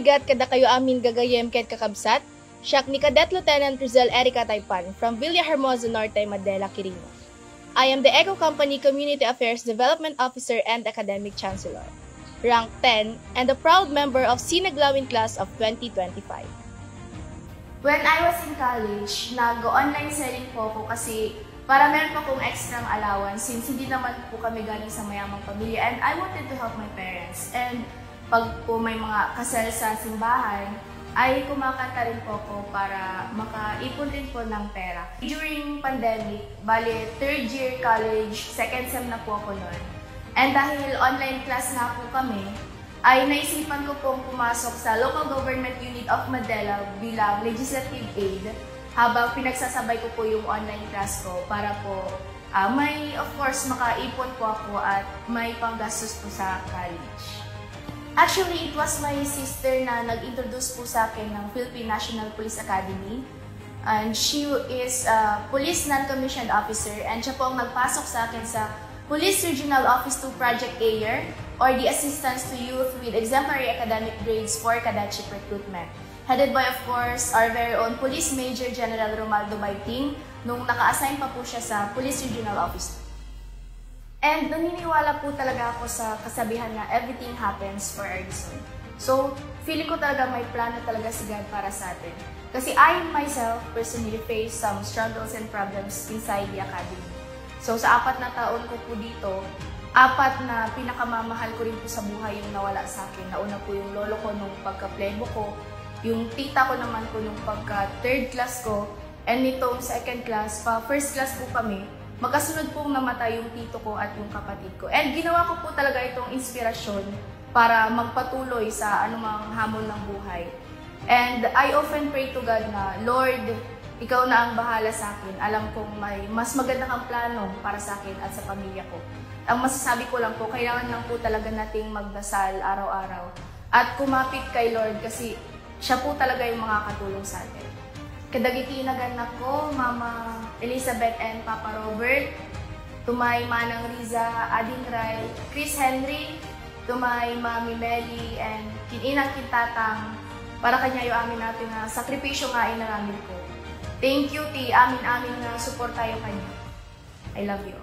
Mabigat kada kayo amin gagayem ket kakabsat, siyak ni Cadet Lieutenant Rizal Erica Taypan from Villahermosa Norte, Madela, Quirino. I am the Eco Company Community Affairs Development Officer and Academic Chancellor, rank 10, and a proud member of Sinaglawin Class of 2025. When I was in college, nag-online selling po ako kasi para meron pa akong extra allowance since hindi naman po kami galing sa mayamang pamilya and I wanted to help my parents. And pag po may mga kasal sa simbahan, ay kumakanta rin po ako para makaipon din po ng pera. During pandemic, bali 3rd year college, 2nd sem na po ako noon. And dahil online class na po kami, ay naisipan ko pong pumasok sa Local Government Unit of Madela bilang Legislative Aid habang pinagsasabay ko po yung online class ko para po may of course makaipon po ako at may panggastos po sa college. Actually, it was my sister na nag-introduce po sa akin ng Philippine National Police Academy. And she is a Police Non-Commissioned Officer and siya po ang nagpasok sa akin sa Police Regional Office 2 Project AYER or the Assistance to Youth with Exemplary Academic Grades for Cadetship Recruitment. Headed by, of course, our very own Police Major General Romaldo Baiting nung naka-assign pa po siya sa Police Regional Office 2. And naniniwala po talaga ako sa kasabihan na everything happens for a reason. So, feeling ko talaga may plano talaga si God para sa atin. Kasi I myself personally face some struggles and problems inside the academy. So, sa 4 na taon ko po dito, 4 na pinakamamahal ko rin po sa buhay yung nawala sa akin. Nauna po yung lolo ko nung pagka-plebo ko, yung tita ko naman po nung pagka-3rd class ko, and nitong 2nd class, pa 1st class po kami, magkasunod pong namatay yung tito ko at yung kapatid ko. And ginawa ko po talaga itong inspirasyon para magpatuloy sa anumang hamon ng buhay. And I often pray to God na, Lord, Ikaw na ang bahala sa akin. Alam kong may mas maganda kang plano para sa akin at sa pamilya ko. Ang masasabi ko lang po, kailangan lang po talaga nating magdasal araw-araw at kumapit kay Lord kasi siya po talaga yung makakatulong sa atin. Kadagiti naganak ko, Mama Elizabeth and Papa Robert, tumay Manang Riza, Ading Ray, Chris Henry, tumay Mami Melly, and kininang kintatang para kanya yung amin natin na sakripisyo nga inaramid ko. Thank you, ti amin-amin na support tayo kanya. I love you.